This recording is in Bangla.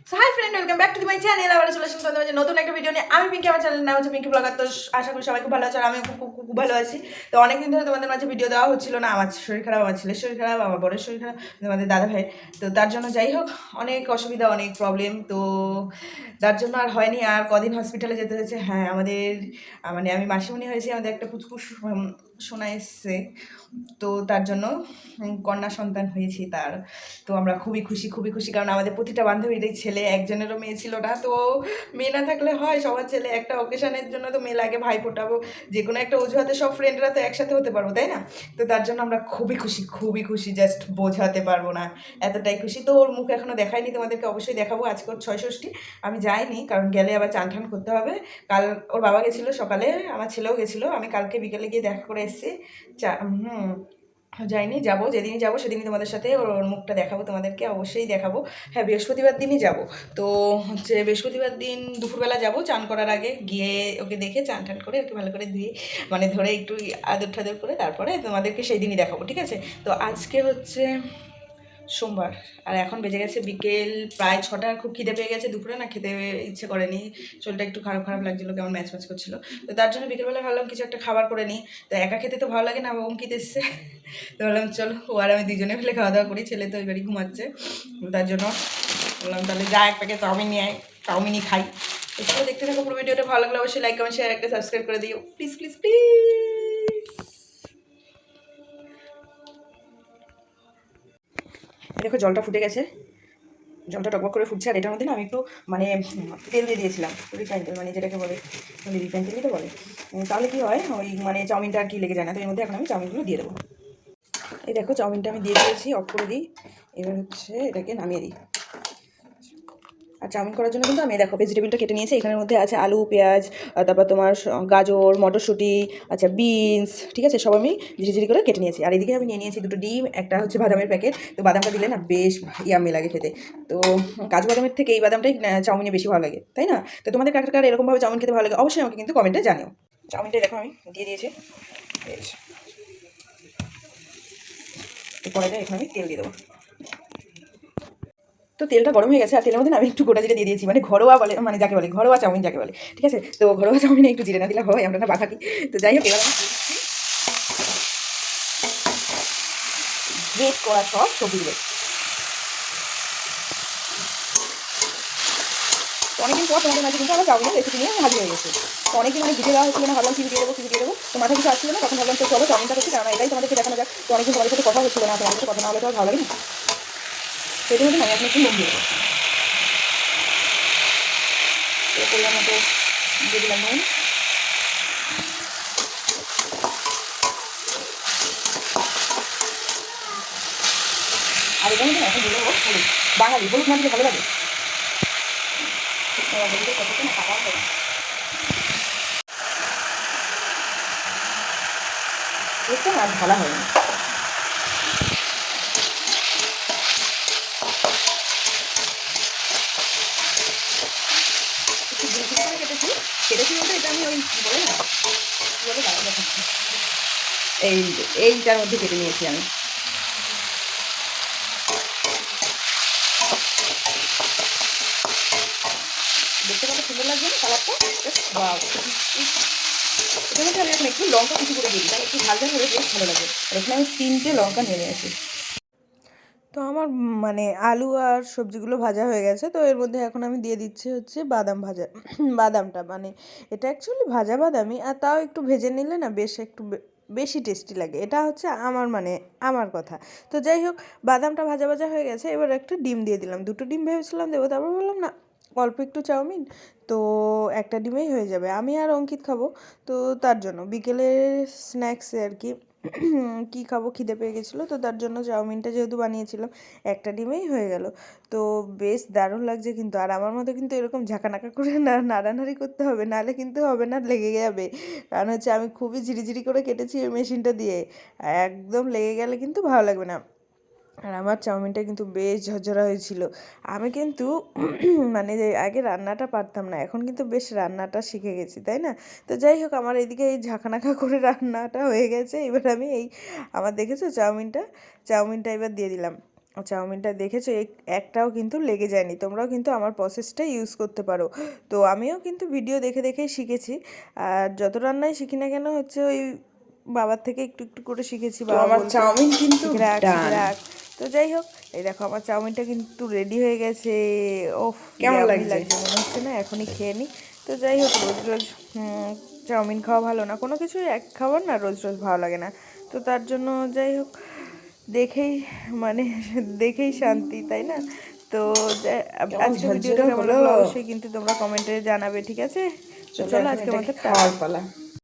So hi friend, welcome back to my channel. আবার চলে আসলাম তোমাদের মাঝে নতুন একটা ভিডিও নিয়ে। আমি পিঙ্কি, আমার চ্যানেল নাম হচ্ছে পিঙ্কি ব্লগার। তো আশা করি সবাই খুব ভালো আছে আর আমি খুব ভালো আছি। তো অনেকদিন ধরে তোমাদের মাঝে ভিডিও দেওয়া হচ্ছিল না। আমার শরীর খারাপ, আমার ছেলের শরীর খারাপ, আমার বড়ের শরীর খারাপ, তোমাদের দাদা ভাই। তো তার জন্য যাই হোক অনেক অসুবিধা, অনেক প্রবলেম। তো তার জন্য আর হয়নি। আর কদিন হসপিটালে যেতে হয়েছে। হ্যাঁ, আমাদের মানে আমি মাসিমণি হয়েছি, আমাদের একটা পুচকুস শোনা এসছে। তো তার জন্য কন্যা সন্তান হয়েছি তার। তো আমরা খুবই খুশি, কারণ আমাদের প্রতিটা বান্ধবীরই ছেলে, একজনেরও মেয়ে ছিল না। তো মেয়ে না থাকলে হয়, সবার ছেলে। একটা অকেশনের জন্য তো মেয়ে লাগে, ভাই ফোটাবো, যে কোনো একটা অজুহাতে সব ফ্রেন্ডরা তো একসাথে হতে পারবো, তাই না? তো তার জন্য আমরা খুবই খুশি, জাস্ট বোঝাতে পারবো না, এতটাই খুশি। তো ওর মুখ এখনও দেখাইনি, তোমাদেরকে অবশ্যই দেখাবো। আজকে ওর ৬ষষ্ঠী। আমি যাইনি, কারণ গেলে আবার চান ঠান করতে হবে। কাল ওর বাবা গেছিলো সকালে, আমার ছেলেও গেছিলো, আমি কালকে বিকেলে গিয়ে দেখা করে এসেছি। যাইনি, যাবো, যেদিনই যাবো সেদিনই তোমাদের সাথে ওর মুখটা দেখাবো, তোমাদেরকে অবশ্যই দেখাবো। হ্যাঁ, বৃহস্পতিবার দিনই যাব। তো হচ্ছে বৃহস্পতিবার দিন দুপুরবেলা যাব, চান করার আগে গিয়ে ওকে দেখে চান টান করে ওকে ভালো করে ধুয়ে মানে ধরে একটু আদর ঠাদর করে তারপরে তোমাদেরকে সেই দিনই দেখাবো, ঠিক আছে? তো আজকে হচ্ছে সোমবার, আর এখন বেজে গেছে বিকেল প্রায় 6টা। খুব খিদে পেয়ে গেছে, দুপুরে না খেতে ইচ্ছে করেনি, শরীরটা একটু খারাপ খারাপ লাগছিলো, কেমন ম্যাচ ম্যাচ করছিলো। তো তার জন্য বিকেলবেলা ভাবলাম কিছু একটা খাবার করে নিই। তো একা খেতে তো ভালো লাগে না, অঙ্কিত এসছে। তো বললাম চলো ও আর আমি দুজনে মিলে খাওয়া দাওয়া করি। ছেলে তো এবারই ঘুমাচ্ছে, তার জন্য বললাম তাহলে যা এক প্যাকেট চাউমিন নিয়ে আয়, চাউমিনই খাই। তো চলো দেখতে থাকো পুরো ভিডিওটা। ভালো লাগলে অবশ্যই লাইক কমেন্ট শেয়ার একটা সাবস্ক্রাইব করে দিও, প্লিজ প্লিজ প্লিজ। দেখো জলটা ফুটে গেছে, জলটা টকবক করে ফুটছে। আর এটার মধ্যে না আমি একটু মানে তেল দিয়ে দিয়েছিলাম, রিফাইন তেল, মানে যেটাকে বলে রিফাইন তেলই তো বলে। তাহলে কি হয়, ওই মানে চাউমিনটা আর কি লেগে যায় না। তো এর মধ্যে এখন আমি চাউমিনগুলো দিয়ে দেবো। এই দেখো চাউমিনটা আমি দিয়ে দিয়েছি, অফ করে দিই। এবার হচ্ছে এটাকে নামিয়ে দিই। আর চাউমিন করার জন্য কিন্তু আমি দেখো ভেজিটেবিলটা কেটে নিয়েছি। এখানের মধ্যে আছে আলু, পেঁয়াজ, তারপর তোমার গাজর, মটরশুঁটি, আচ্ছা বিনস, ঠিক আছে, সব আমি ঝিরিঝিরি করে কেটে নিয়েছি। আর এদিকে আমি নিয়ে নিয়েছি 2টো ডিম, একটা হচ্ছে বাদামের প্যাকেট। তো বাদামটা দিলে না বেশ ইয়ামি লাগে খেতে। তো কাজু বাদামের থেকে এই বাদামটাই চাউমিনে বেশি ভালো লাগে, তাই না? তো তোমাদের কার কার এরকমভাবে চাউমিন খেতে ভালো লাগে অবশ্যই আমাকে কিন্তু কমেন্টে জানিও। চাউমিনটা দেখো আমি দিয়ে দিয়েছি। এরপরে এখানে আমি তেল দিয়ে দেবো। তো তেলটা গরম হয়ে গেছে, আর তেলের মধ্যে আমি একটু গোটা জিরে দিয়ে দিয়েছি, মানে ঘরোয়া বলে, মানে যাকে বলে ঘরোয়া চাউমিন যাকে বলে, ঠিক আছে? তো ঘরোয়া চাউমিনে একটু জিরে না দিলে হয়, আমরা না বাঘাকি। তো যাই হোক, এবার আমি গ্রেট করা সব সবজিগুলো। তো অনেকদিন পর তোমাদের মাঝে কিন্তু আমার চাউমিনের রেসিপি নিয়ে আমি হাজির হয়ে গেছি। তো অনেকদিন মানে ভিডিও দেওয়া হচ্ছিল না, ভাবলাম কি ভিডিও দেবো কি ভিডিও দেবো, তো মাথায় কিছু আসছিল না। তখন ভাবলাম তো চলো চাউমিনটা করছি, কারণ এটাই তোমাদেরকে দেখানো যাক। তো অনেকদিন তোমাদের সাথে কথা হচ্ছিল না, তোমাদের সাথে কথা না হলে তো আর ভালো লাগে না। সেটার মধ্যে আমি এখন একটু নুন দিয়ে দেবো। তো পরিমাণ মতো দিয়ে দিলাম নুন। আর এটার মধ্যে এখন দিয়ে দেবো হলুদ। বাঙালি হলুদ না দিলে ভালো লাগে? হলুদের কতক্ষণ খাওয়া হবে, দেখতে আর ভালো হয়নি। একটু ঝুলঝুলি করে কেটেছি বলতে এটা আমি ওই বলে না কী বলে দাঁড়া দেখাচ্ছি। এইটার মধ্যে কেটে নিয়েছি আমি। দেখতে কত সুন্দর লাগছে না কালারটা, বাহ। এটার মধ্যে আমি এখন একটু লঙ্কা কিছু করে দিয়ে দিই, তাহলে একটু ঝাল ঝাল হলে বেশ ভালো লাগে। আর এখানে আমি 3টে লঙ্কা নিয়ে নিয়েছি। তো আমার মানে আলু আর সবজিগুলো ভাজা হয়ে গেছে। তো এর মধ্যে এখন আমি দিয়ে দিচ্ছি হচ্ছে বাদাম ভাজা। বাদামটা মানে এটা অ্যাকচুয়ালি ভাজা বাদামই, আর তাও একটু ভেজে নিলে না বেশ একটু বেশি টেস্টি লাগে। এটা হচ্ছে আমার মানে আমার কথা। তো যাই হোক, বাদামটা ভাজা ভাজা হয়ে গেছে। এবার একটা ডিম দিয়ে দিলাম, 2টো ডিম ভেবেছিলাম দেবো, তারপর বললাম না, অল্প একটু চাউমিন তো একটা ডিমেই হয়ে যাবে, আমি আর অঙ্কিত খাবো। তো তার জন্য বিকেলের স্ন্যাক্সে আর কি কী খাবো, খিদে পেয়ে গেছিলো, তো তার জন্য চাউমিনটা যেহেতু বানিয়েছিলাম একটা ডিমেই হয়ে গেল। তো বেশ দারুণ লাগছে কিন্তু। আর আমার মতো কিন্তু এরকম ঝাঁকানাকা করে নাড়ানাড়ি করতে হবে, নাহলে কিন্তু হবে না, লেগে যাবে। কারণ হচ্ছে আমি খুবই ঝিরিঝিরি করে কেটেছি ওই মেশিনটা দিয়ে, একদম লেগে গেলে কিন্তু ভালো লাগবে না। আর আমার চাউমিনটা কিন্তু বেশ ঝরঝরা হয়েছিল। আমি কিন্তু মানে যে আগে রান্নাটা পারতাম না, এখন কিন্তু বেশ রান্নাটা শিখে গেছি, তাই না? তো যাই হোক, আমার এদিকে এই ঝাঁকানাকা করে রান্নাটা হয়ে গেছে। এবার আমি এই আমার দেখেছো চাউমিনটা এবার দিয়ে দিলাম। চাউমিনটা দেখেছো একটাও কিন্তু লেগে যায়নি। তোমরাও কিন্তু আমার প্রসেসটা ইউজ করতে পারো। তো আমিও কিন্তু ভিডিও দেখে দেখেই শিখেছি। আর যত রান্নাই শিখি না কেন হচ্ছে ওই বাবার থেকে একটু একটু করে শিখেছি। তো বাবা আমার বলতো চাউমিন কিন্তু শিখে রাখ শিখে ডান। রাখ। তো যাই হোক, এই দেখো আমার চাউমিনটা কিন্তু রেডি হয়ে গেছে। ওফ, কেমন ইয়াম্মি লাগছে? লাগছে, মনে হচ্ছে না এখনই খেয়ে নিই। তো যাই হোক, রোজ রোজ চাউমিন খাওয়া ভালো না, কোনো কিছুই এক খাবার না রোজ রোজ ভালো লাগে না। তো তার জন্য যাই হোক, দেখেই মানে দেখেই শান্তি, তাই না? তো কেমন আজকে ভিডিওটা ঝরঝরে কেমন হলো। লাগলো অবশ্যই কিন্তু তোমরা কমেন্টে জানাবে, ঠিক আছে? তো চলো চলো এখন আজকের এটাকে মতো খাওয়ার পালা।